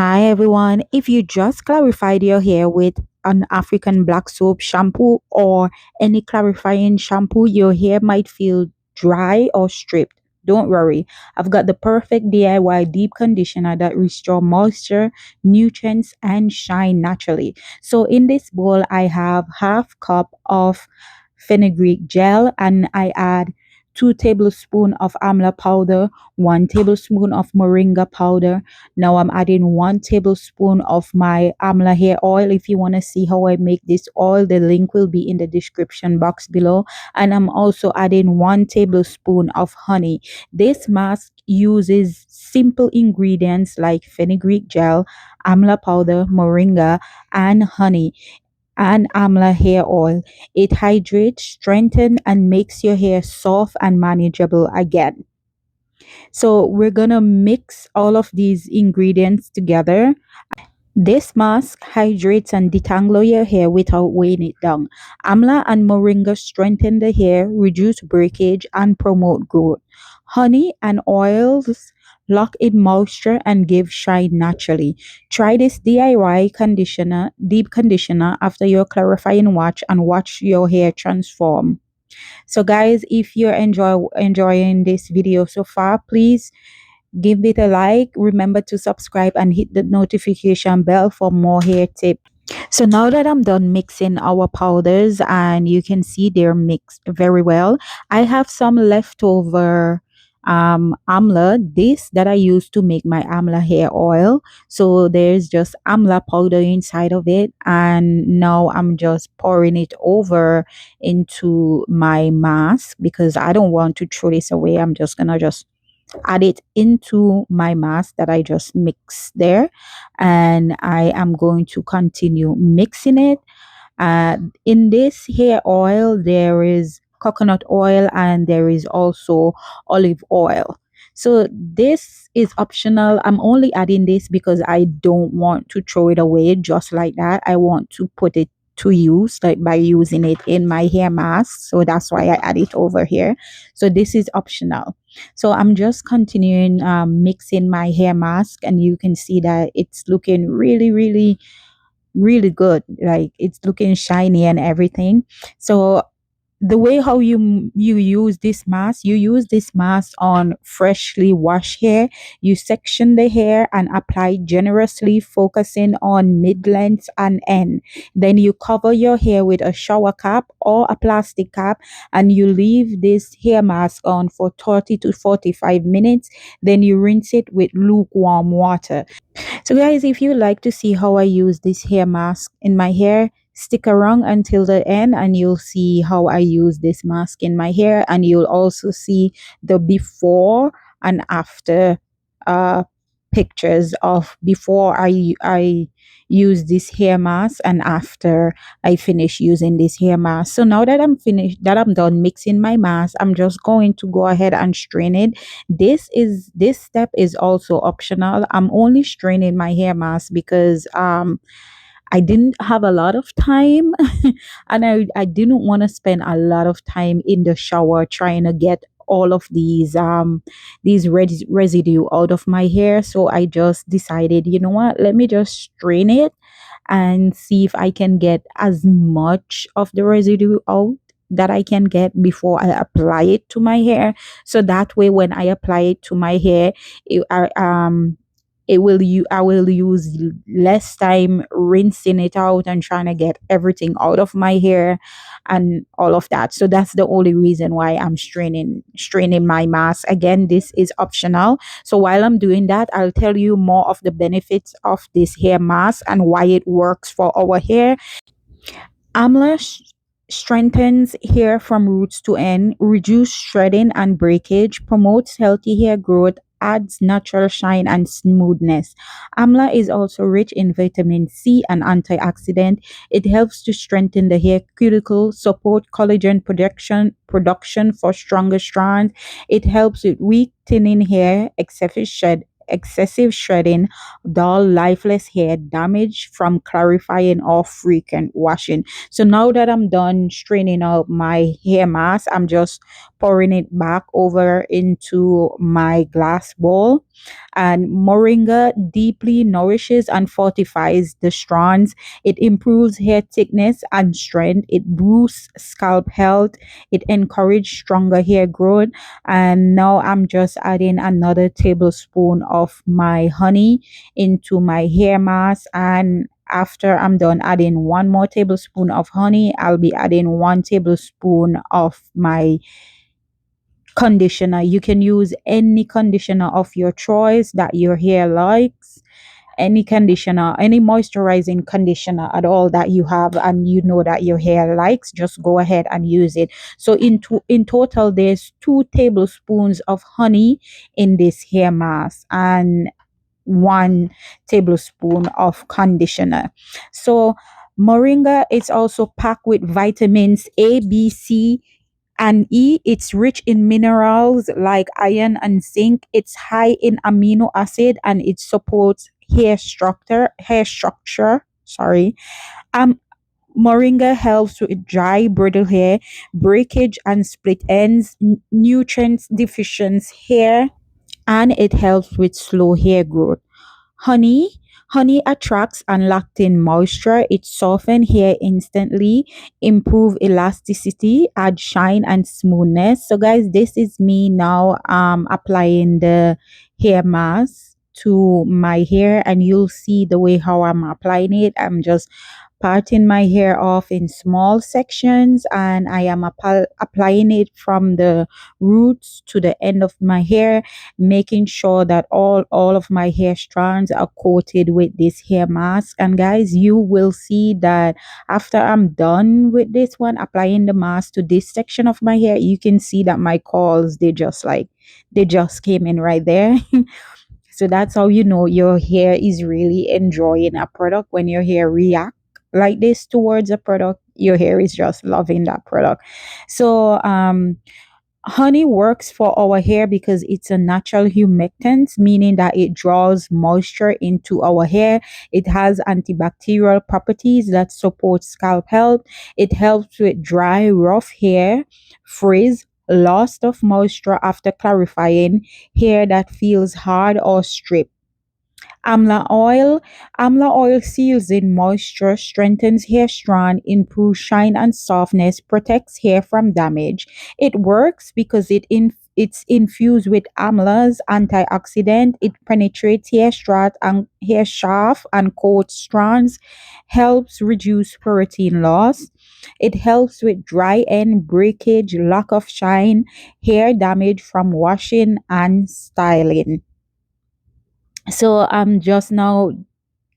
Hi everyone. If you just clarified your hair with an African Black Soap Shampoo or any clarifying shampoo, your hair might feel dry or stripped. Don't worry. I've got the perfect DIY deep conditioner that restore moisture, nutrients, and shine naturally. So in this bowl, I have half cup of fenugreek gel and I add 2 tablespoons of Amla powder, 1 tablespoon of moringa powder. Now I'm adding 1 tablespoon of my Amla hair oil. If you want to see how I make this oil, the link will be in the description box below. And I'm also adding 1 tablespoon of honey. This mask uses simple ingredients like fenugreek gel, Amla powder, moringa, and honey and Amla hair oil. It hydrates, strengthens, and makes your hair soft and manageable again. So we're gonna mix all of these ingredients together. This mask hydrates and detangle your hair without weighing it down. Amla and moringa strengthen the hair, reduce breakage, and promote growth. Honey and oils lock in moisture and give shine naturally. Try this DIY conditioner, deep conditioner after your clarifying wash and watch your hair transform. So guys, if you're enjoying this video so far, please give it a like. Remember to subscribe and hit the notification bell for more hair tips. So now that I'm done mixing our powders and you can see they're mixed very well, I have some leftover amla, this that I used to make my amla hair oil. So there's just amla powder inside of it, and now I'm just pouring it over into my mask because I don't want to throw this away. I'm just gonna just add it into my mask that I just mixed there, and I am going to continue mixing it. In this hair oil, there is coconut oil and there is also olive oil. So this is optional. I'm only adding this because I don't want to throw it away just like that. I want to put it to use, like by using it in my hair mask. So that's why I add it over here. So this is optional. So I'm just continuing mixing my hair mask, and you can see that it's looking really good. Like it's looking shiny and everything. So the way how you use this mask, you use this mask on freshly washed hair. You section the hair and apply generously, focusing on mid-length and end. Then you cover your hair with a shower cap or a plastic cap, and you leave this hair mask on for 30 to 45 minutes. Then you rinse it with lukewarm water. So guys, if you like to see how I use this hair mask in my hair, stick around until the end and you'll see how I use this mask in my hair, and you'll also see the before and after uh pictures of before I use this hair mask and after I finish using this hair mask. So now that I'm done mixing my mask, I'm just going to go ahead and strain it. This step is also optional. I'm only straining my hair mask because I didn't have a lot of time and I didn't want to spend a lot of time in the shower trying to get all of these residue out of my hair. So I just decided, you know what, let me just strain it and see if I can get as much of the residue out that I can get before I apply it to my hair. So that way when I apply it to my hair, I will use less time rinsing it out and trying to get everything out of my hair and all of that. So that's the only reason why I'm straining my mask. Again, this is optional. So while I'm doing that, I'll tell you more of the benefits of this hair mask and why it works for our hair. Amla strengthens hair from roots to end, reduces shredding and breakage, promotes healthy hair growth, adds natural shine and smoothness. Amla is also rich in vitamin C and antioxidant. It helps to strengthen the hair cuticle, support collagen production for stronger strands. It helps with weak thinning hair, excessive excessive shredding, dull, lifeless hair, damage from clarifying or frequent washing. So now that I'm done straining out my hair mask, I'm just pouring it back over into my glass bowl. And moringa deeply nourishes and fortifies the strands. It improves hair thickness and strength. It boosts scalp health. It encourages stronger hair growth. And now I'm just adding another tablespoon of my honey into my hair mask. And after I'm done adding one more tablespoon of honey, I'll be adding 1 tablespoon of my conditioner. You can use any conditioner of your choice that your hair likes. Any conditioner, any moisturizing conditioner at all that you have and you know that your hair likes, just go ahead and use it. So in total, there's 2 tablespoons of honey in this hair mask and 1 tablespoon of conditioner. So moringa is also packed with vitamins A, B, C, and E. It's rich in minerals like iron and zinc. It's high in amino acid and it supports hair structure. Sorry. Um Moringa helps with dry, brittle hair, breakage and split ends, nutrients deficient hair, and it helps with slow hair growth. Honey. Honey attracts and locks in moisture. It softens hair instantly, improve elasticity, add shine and smoothness. So guys, this is me now applying the hair mask to my hair, and you'll see the way how I'm applying it. I'm just parting my hair off in small sections, and I am applying it from the roots to the end of my hair, making sure that all of my hair strands are coated with this hair mask. And guys, you will see that after I'm done with this one, applying the mask to this section of my hair, you can see that my curls, they just came in right there. So that's how you know your hair is really enjoying a product. When your hair react like this towards a product, your hair is just loving that product. So honey works for our hair because it's a natural humectant, meaning that it draws moisture into our hair. It has antibacterial properties that support scalp health. It helps with dry, rough hair, frizz, loss of moisture after clarifying, hair that feels hard or stripped. Amla oil. Amla oil seals in moisture, strengthens hair strand, improves shine and softness, protects hair from damage. It works because it's infused with amlas, antioxidant. It penetrates hair strand and hair shaft and coats strands, helps reduce protein loss. It helps with dry end breakage, lack of shine, hair damage from washing and styling. So I'm just now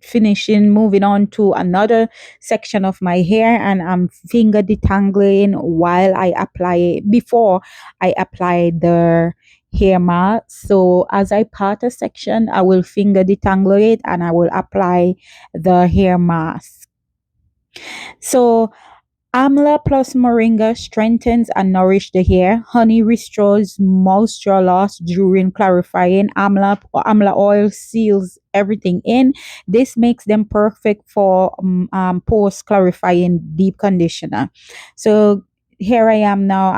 finishing moving on to another section of my hair, and I'm finger detangling while I apply before I apply the hair mask. So as I part a section, I will finger detangle it and I will apply the hair mask. So Amla plus moringa strengthens and nourishes the hair. Honey restores moisture loss during clarifying. Amla oil seals everything in. This makes them perfect for post clarifying deep conditioner. So here I am now.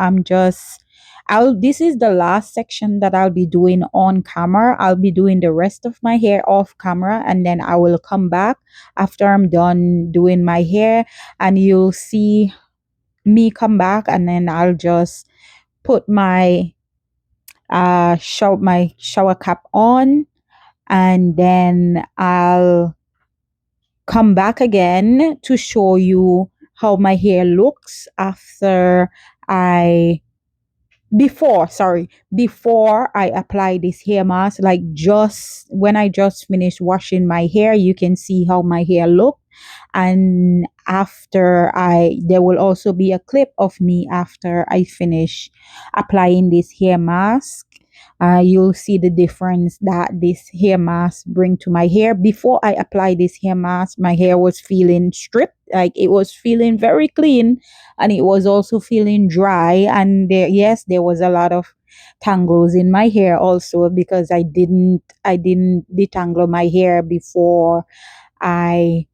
I'll this is the last section that I'll be doing on camera. I'll be doing the rest of my hair off camera, and then I will come back after I'm done doing my hair, and you'll see me come back, and then I'll just put my shower cap on, and then I'll come back again to show you how my hair looks after I before I apply this hair mask. Like just when I just finished washing my hair, you can see how my hair look. And after I there will also be a clip of me after I finish applying this hair mask. You'll see the difference that this hair mask bring to my hair. Before I apply this hair mask, my hair was feeling stripped, like it was feeling very clean, and it was also feeling dry. And there was a lot of tangles in my hair also because I didn't detangle my hair I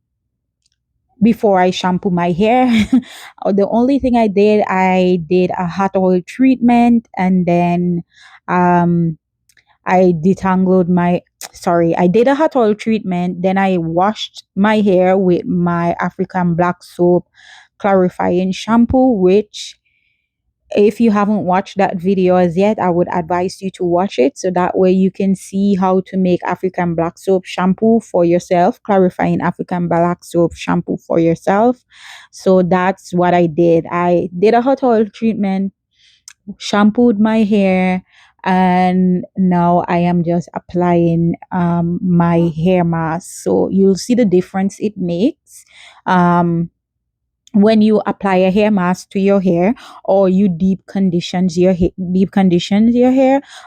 before I shampoo my hair. The only thing I did a hot oil treatment, and then um I detangled my sorry, I did a hot oil treatment, then I washed my hair with my African Black Soap clarifying shampoo, which if you haven't watched that video as yet, I would advise you to watch it so that way you can see how to make African Black Soap shampoo for yourself, clarifying African Black Soap shampoo for yourself. So that's what I did. I did a hot oil treatment, shampooed my hair, and now I am just applying my hair mask. So you'll see the difference it makes. When you apply a hair mask to your hair, or you deep conditions your hair,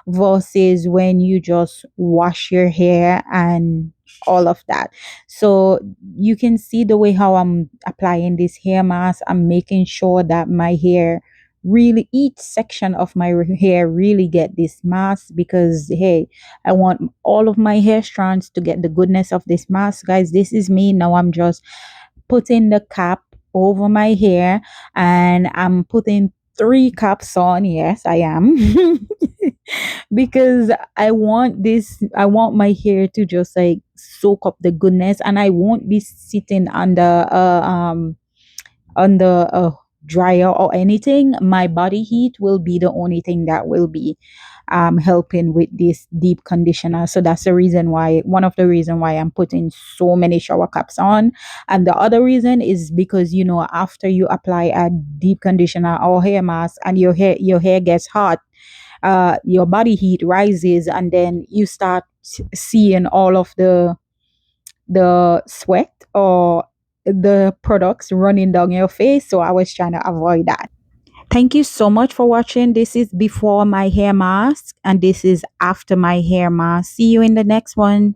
versus when you just wash your hair and all of that. So you can see the way how I'm applying this hair mask. I'm making sure that my hair really, each section of my hair really get this mask, because hey, I want all of my hair strands to get the goodness of this mask. Guys, this is me now. I'm just putting the cap over my hair, and I'm putting three caps on. Yes, I am. Because I want my hair to just like soak up the goodness, and I won't be sitting under a dryer or anything. My body heat will be the only thing that will be helping with this deep conditioner. So that's the reason why, one of the reason why I'm putting so many shower caps on. And the other reason is because, after you apply a deep conditioner or hair mask and your hair gets hot, your body heat rises, and then you start seeing all of the sweat or the products running down your face. So I was trying to avoid that. Thank you so much for watching. This is before my hair mask, and this is after my hair mask. See you in the next one.